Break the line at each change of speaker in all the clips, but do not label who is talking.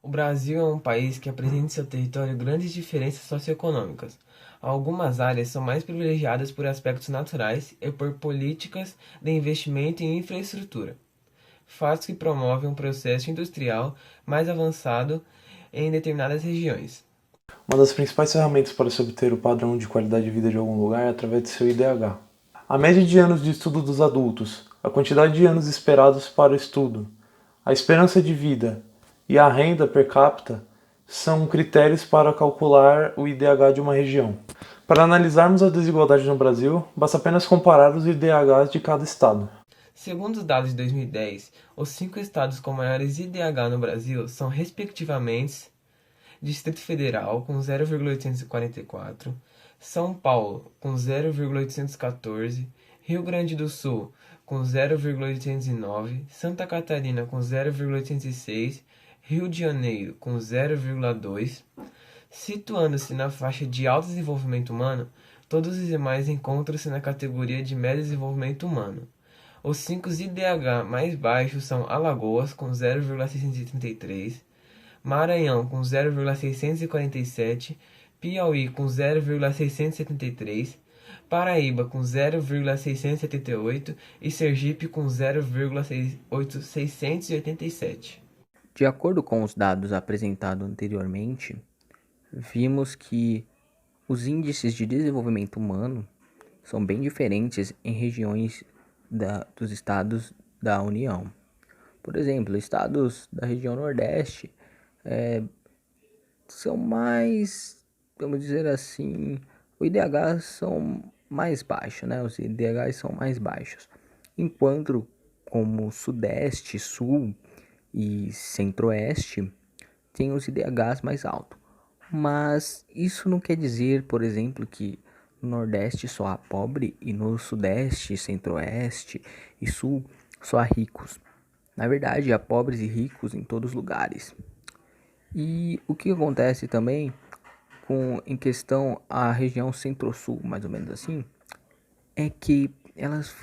O Brasil é um país que apresenta em seu território grandes diferenças socioeconômicas. Algumas áreas são mais privilegiadas por aspectos naturais e por políticas de investimento em infraestrutura, fatos que promovem um processo industrial mais avançado em determinadas regiões.
Uma das principais ferramentas para se obter o padrão de qualidade de vida de algum lugar é através de seu IDH. A média de anos de estudo dos adultos, a quantidade de anos esperados para o estudo, a esperança de vida e a renda per capita são critérios para calcular o IDH de uma região. Para analisarmos a desigualdade no Brasil, basta apenas comparar os IDHs de cada estado.
Segundo os dados de 2010, os 5 estados com maiores IDH no Brasil são, respectivamente, Distrito Federal com 0,844, São Paulo com 0,814, Rio Grande do Sul com 0,809, Santa Catarina com 0,806, Rio de Janeiro com 0,2. Situando-se na faixa de alto desenvolvimento humano, todos os demais encontram-se na categoria de médio desenvolvimento humano. Os 5 IDH mais baixos são Alagoas com 0,633, Maranhão com 0,647, Piauí com 0,673, Paraíba com 0,678 e Sergipe com 0,687.
De acordo com os dados apresentados anteriormente, vimos que os índices de desenvolvimento humano são bem diferentes em regiões dos estados da União. Por exemplo, estados da região Nordeste são mais, vamos dizer assim, o IDH são mais baixos, né? Os IDHs são mais baixos. Enquanto como Sudeste, Sul e Centro-Oeste tem os IDHs mais altos. Mas isso não quer dizer, por exemplo, que no Nordeste só há pobre e no Sudeste, Centro-Oeste e Sul só há ricos. Na verdade, há pobres e ricos em todos os lugares. E o que acontece também em questão à região Centro-Sul, mais ou menos assim, é que elas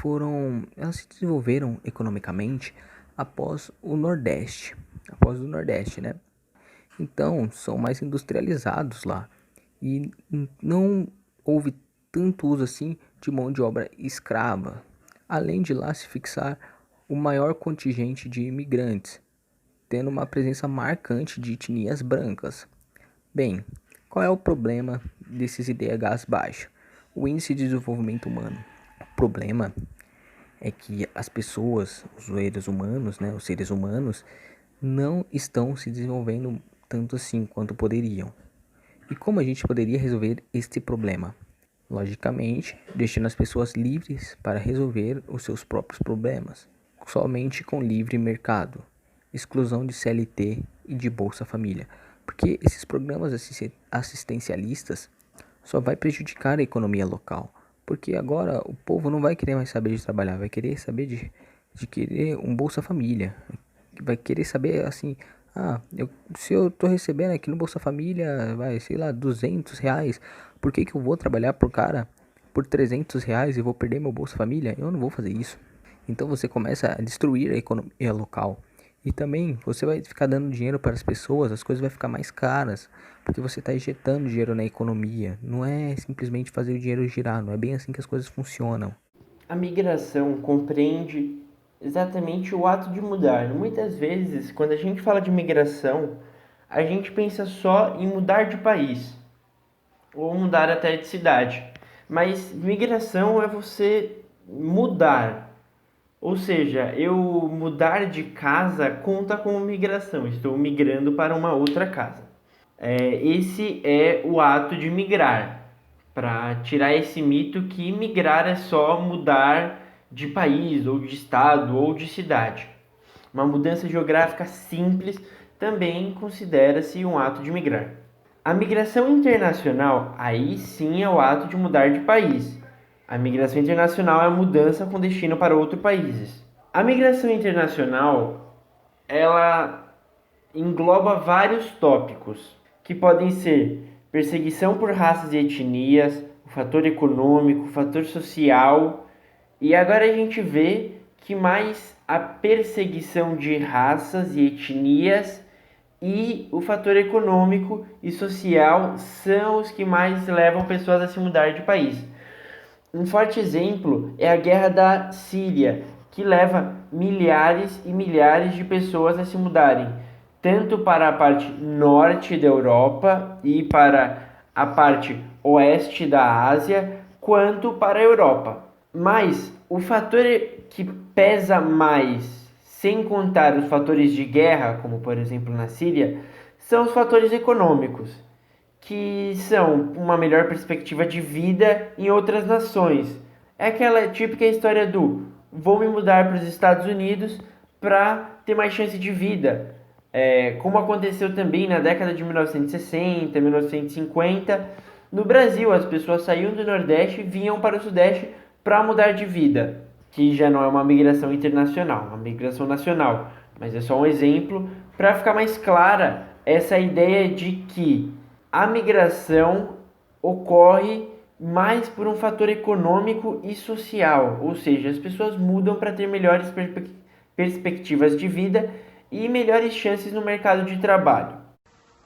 se desenvolveram economicamente após o Nordeste, né? Então, são mais industrializados lá e não houve tanto uso assim de mão de obra escrava, além de lá se fixar o maior contingente de imigrantes, tendo uma presença marcante de etnias brancas. Bem, qual é o problema desses IDHs baixos? O índice de desenvolvimento humano. O problema é que as pessoas, os seres humanos, não estão se desenvolvendo tanto assim quanto poderiam. E como a gente poderia resolver este problema? Logicamente, deixando as pessoas livres para resolver os seus próprios problemas, somente com livre mercado, exclusão de CLT e de Bolsa Família, porque esses programas assistencialistas só vai prejudicar a economia local, porque agora o povo não vai querer mais saber de trabalhar, vai querer saber de querer um Bolsa Família, vai querer saber assim, se eu tô recebendo aqui no Bolsa Família, vai, sei lá, R$ 200, por que que eu vou trabalhar por R$ 300 e vou perder meu Bolsa Família? Eu não vou fazer isso. Então você começa a destruir a economia local. E também você vai ficar dando dinheiro para as pessoas, as coisas vão ficar mais caras, porque você está injetando dinheiro na economia. Não é simplesmente fazer o dinheiro girar, não é bem assim que as coisas funcionam.
A migração compreende exatamente o ato de mudar. Muitas vezes, quando a gente fala de migração, a gente pensa só em mudar de país ou mudar até de cidade. Mas migração é você mudar. Ou seja, eu mudar de casa conta como migração. Estou migrando para uma outra casa. Esse é o ato de migrar. Para tirar esse mito que migrar é só mudar de país, ou de estado, ou de cidade. Uma mudança geográfica simples também considera-se um ato de migrar. A migração internacional, aí sim é o ato de mudar de país. A migração internacional é a mudança com destino para outros países. A migração internacional, ela engloba vários tópicos, que podem ser perseguição por raças e etnias, o fator econômico, o fator social, e agora a gente vê que mais a perseguição de raças e etnias e o fator econômico e social são os que mais levam pessoas a se mudar de país. Um forte exemplo é a guerra da Síria, que leva milhares e milhares de pessoas a se mudarem, tanto para a parte norte da Europa e para a parte oeste da Ásia, quanto para a Europa. Mas o fator que pesa mais, sem contar os fatores de guerra, como por exemplo na Síria, são os fatores econômicos, que são uma melhor perspectiva de vida em outras nações. É aquela típica história do vou me mudar para os Estados Unidos para ter mais chance de vida. Como aconteceu também na década de 1960, 1950. No Brasil, as pessoas saíam do Nordeste e vinham para o Sudeste para mudar de vida, que já não é uma migração internacional, uma migração nacional. Mas é só um exemplo para ficar mais clara essa ideia de que a migração ocorre mais por um fator econômico e social, ou seja, as pessoas mudam para ter melhores perspectivas de vida e melhores chances no mercado de trabalho.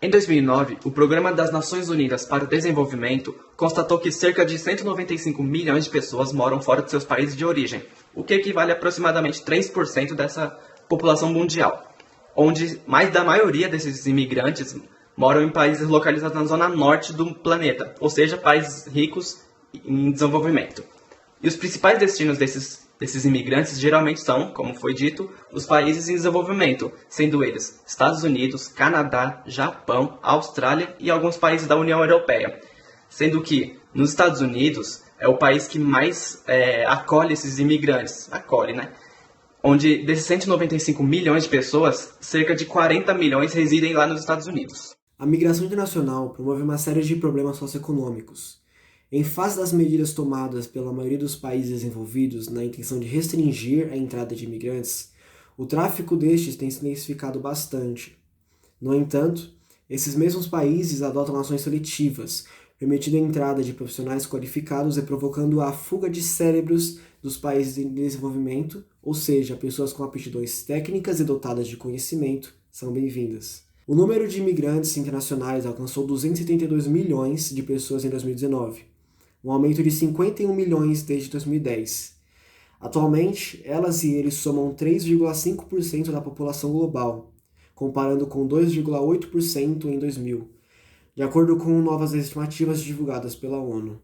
Em 2009, o Programa das Nações Unidas para o Desenvolvimento constatou que cerca de 195 milhões de pessoas moram fora de seus países de origem, o que equivale a aproximadamente 3% dessa população mundial, onde mais da maioria desses imigrantes moram em países localizados na zona norte do planeta, ou seja, países ricos em desenvolvimento. E os principais destinos desses imigrantes geralmente são, como foi dito, os países em desenvolvimento, sendo eles Estados Unidos, Canadá, Japão, Austrália e alguns países da União Europeia. Sendo que, nos Estados Unidos, é o país que mais acolhe esses imigrantes. Onde, desses 195 milhões de pessoas, cerca de 40 milhões residem lá nos Estados Unidos.
A migração internacional promove uma série de problemas socioeconômicos. Em face das medidas tomadas pela maioria dos países desenvolvidos na intenção de restringir a entrada de imigrantes, o tráfico destes tem se intensificado bastante. No entanto, esses mesmos países adotam ações seletivas, permitindo a entrada de profissionais qualificados e provocando a fuga de cérebros dos países em desenvolvimento, ou seja, pessoas com aptidões técnicas e dotadas de conhecimento são bem-vindas. O número de imigrantes internacionais alcançou 272 milhões de pessoas em 2019, um aumento de 51 milhões desde 2010. Atualmente, elas e eles somam 3,5% da população global, comparando com 2,8% em 2000, de acordo com novas estimativas divulgadas pela ONU.